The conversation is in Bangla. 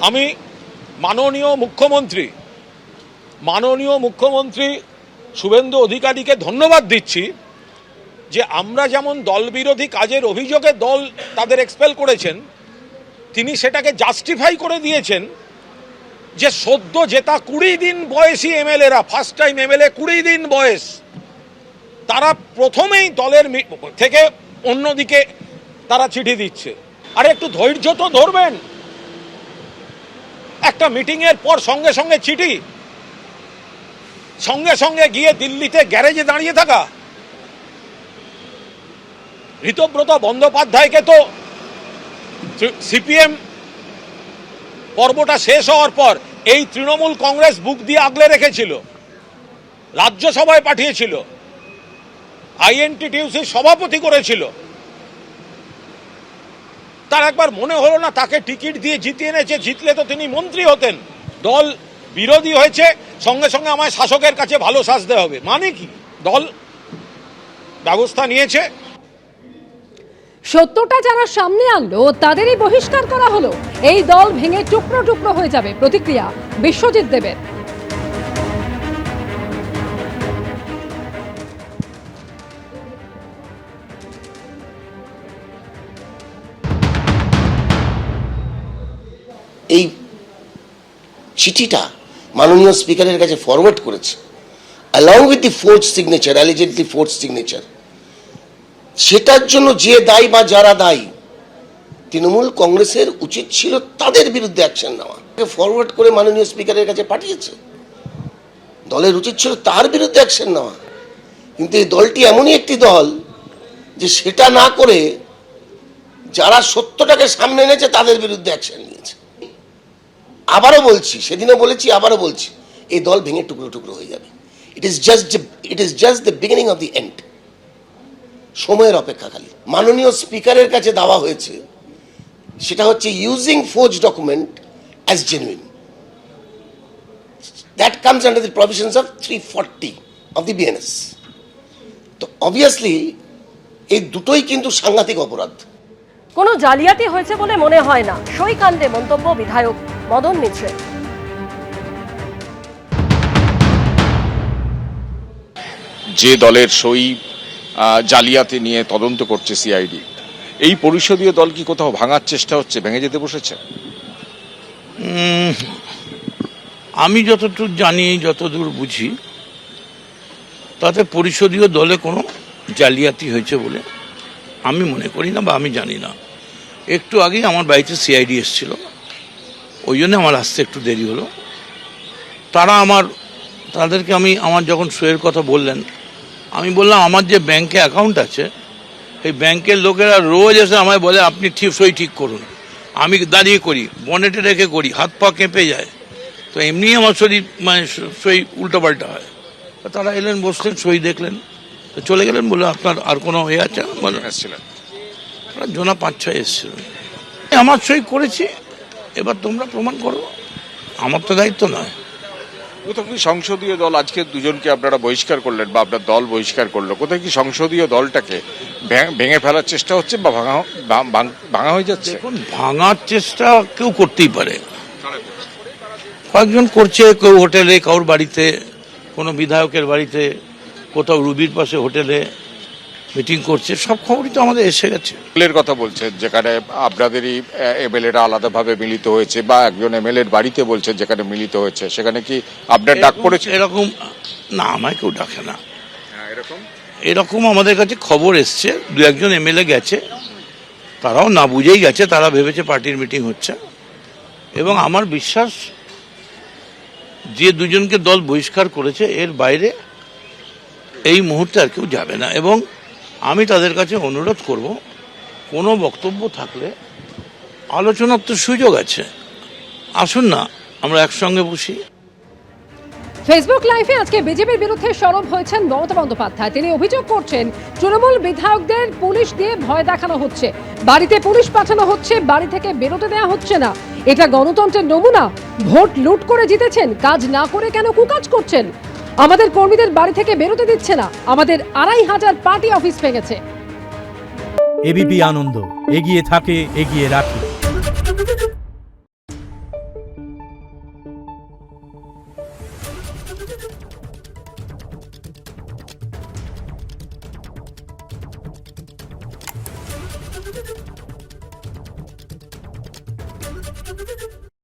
আমি মাননীয় মুখ্যমন্ত্রী শুভেন্দু অধিকারীকে ধন্যবাদ দিচ্ছি যে আমরা যেমন দলবিরোধী কাজের অভিযোগে দল তাদের এক্সপেল করেছেন, তিনি সেটাকে জাস্টিফাই করে দিয়েছেন যে সদ্য জেতা 20 দিন বয়সী এমএলএরা, ফার্স্ট টাইম এমএলএ 20 দিন বয়স, তারা প্রথমেই দলের থেকে অন্যদিকে তারা চিঠি দিচ্ছে। আরে একটু ধৈর্য তো ধরবেন। একটা মিটিংয়ের পর সঙ্গে সঙ্গে চিঠি, সঙ্গে সঙ্গে গিয়ে দিল্লিতে গ্যারেজে দাঁড়িয়ে থাকা। ঋতব্রত বন্দ্যোপাধ্যায়কে তো সিপিএম পর্বটা শেষ হওয়ার পর এই তৃণমূল কংগ্রেস বুক দিয়ে আগলে রেখেছিল, রাজ্যসভায় পাঠিয়েছিল, আইএনটিটিউসির সভাপতি করেছিল। তার একবার মনে হলো না তাকে টিকিট দিয়ে জিতিয়ে এনেছে, জিতলে তো তিনি মন্ত্রী হতেন। দল বিরোধী হয়েছে, সঙ্গে সঙ্গে আমায় শাসকের কাছে ভালো সাজতে হবে, মানে কি? দল ব্যবস্থা নিয়েছে। সত্যটা যারা সামনে আনলো তাদেরই বহিষ্কার করা হলো। এই দল ভেঙে টুকরো টুকরো হয়ে যাবে। প্রতিক্রিয়া বিশ্বজিৎ দেবের। এই চিঠিটা মাননীয় স্পিকারের কাছে ফরওয়ার্ড করেছে along with the forged signature, allegedly forged signature। সেটার জন্য যে দায়ী বা যারা দায়ী, তৃণমূল কংগ্রেসের উচিত ছিল তাদের বিরুদ্ধে অ্যাকশন নেওয়া। ফরওয়ার্ড করে মাননীয় স্পিকারের কাছে পাঠিয়েছে, দলের উচিত ছিল তার বিরুদ্ধে অ্যাকশন নেওয়া। কিন্তু এই দলটি এমনই একটি দল যে সেটা না করে যারা সত্যটাকে সামনে এনেছে তাদের বিরুদ্ধে অ্যাকশন নিয়েছে। আবারও বলছি, সেদিনও বলেছি, আবারও বলছি, এই দল ভেঙে টুকরো টুকরো হয়ে যাবে। It is just the beginning of the end. সময়ের অপেক্ষা খালি। মাননীয় স্পিকারের কাছে দেওয়া হয়েছে, সেটা হচ্ছে using forge document as genuine. That comes under the provisions of 340 of the BNS. তো অবভিয়াসলি এই দুটোই কিন্তু সাংঘাতিক অপরাধ। কোনো জালিয়াতি হয়েছে বলে মনে হয় না, সই কাণ্ডে মন্তব্য বিধায়ক মদন মিত্রের। যে দলের সই জালিয়াতি নিয়ে তদন্ত করছে সিআইডি, এই পরিষদীয় দল কি কোথাও ভাঙার চেষ্টা হচ্ছে, ভেঙে যেতে বসেছে? আমি যতটুকু জানি, যতদূর বুঝি, তাতে পরিষদীয় দলে কোনো জালিয়াতি হয়েছে বলে আমি মনে করি না, বা আমি জানি না। একটু আগেই আমার বাড়িতে সিআইডি এসেছিল, ওই জন্য আমার আসতে একটু দেরি হলো। তাদেরকে আমার যখন সইয়ের কথা বললেন, আমি বললাম আমার যে ব্যাংকে অ্যাকাউন্ট আছে, এই ব্যাংকের লোকেরা রোজ এসে আমায় বলে আপনি সই ঠিক করুন। আমি দাঁড়িয়ে করি, বনেটে রেখে করি, হাত পা কেঁপে যায়। তো এমনি আমার শরীর সই উল্টোপাল্টা হয়। তারা এলেন, বসলেন, সই দেখলেন, তো চলে গেলেন। বলে আপনার আর কোনো আছে? এসেছিলেন জোনা 5-6 এসেছিল। আমার সই করেছি, এবার তোমরা প্রমাণ করো, আমার তো দায়িত্ব নয়। কোথাও কি সংসদীয় দল, আজকে দুজনকে আপনারা বহিষ্কার করলেন বা আপনার দল বহিষ্কার করলো, কোথায় কি সংসদীয় দলটাকে ভেঙে ফেলার চেষ্টা হচ্ছে বা ভাঙা হয়ে যাচ্ছে? এখন ভাঙার চেষ্টা কেউ করতেই পারে, কয়েকজন করছে, কেউ হোটেলে, কারোর বাড়িতে, কোনো বিধায়কের বাড়িতে, কোথাও রুবির পাশে হোটেলে মিটিং করছে। সব খবরই তো আমাদের এসে গেছে। দলের কথা বলছেন যেখানে আপনাদেরই এমএলএরা আলাদাভাবে মিলিত হয়েছে, বা একজন এমএলএর বাড়িতে বলছেন যেখানে মিলিত হয়েছে, সেখানে কি আপনার ডাক পড়েছে? এরকম না, আমায় কেউ ডাকে না। এরকম আমাদের কাছে খবর এসছে, 2-1 এমএলএ গেছে, তারাও না বুঝেই গেছে, তারা ভেবেছে পার্টির মিটিং হচ্ছে। এবং আমার বিশ্বাস যে দুজনকে দল বহিষ্কার করেছে, এর বাইরে এই মুহূর্তে আর কেউ যাবে না। এবং আমি তাদের কাছে অনুরোধ করব, কোনো বক্তব্য থাকলে আলোচনার তো সুযোগ আছে, আসুন না আমরা একসঙ্গে বসি। ফেসবুক লাইভে আজকে বিজেপির বিরুদ্ধে সরব হয়েছেন মমতা বন্দ্যোপাধ্যায়। তিনি অভিযোগ করছেন তৃণমূল বিধায়কদের পুলিশ দিয়ে ভয় দেখানো হচ্ছে, বাড়িতে পুলিশ পাঠানো হচ্ছে, বাড়ি থেকে বেরোতে দেওয়া হচ্ছে না। এটা গণতন্ত্রের নমুনা? ভোট লুট করে জিতেছেন, কাজ না করে কেন কুকাজ করছেন? আমাদের কর্মীদের বাড়ি থেকে বেরোতে দিচ্ছে না, আমাদের 2500 পার্টি অফিস ভেঙেছে। এবিপি আনন্দ, এগিয়ে থাকে, এগিয়ে রাখে।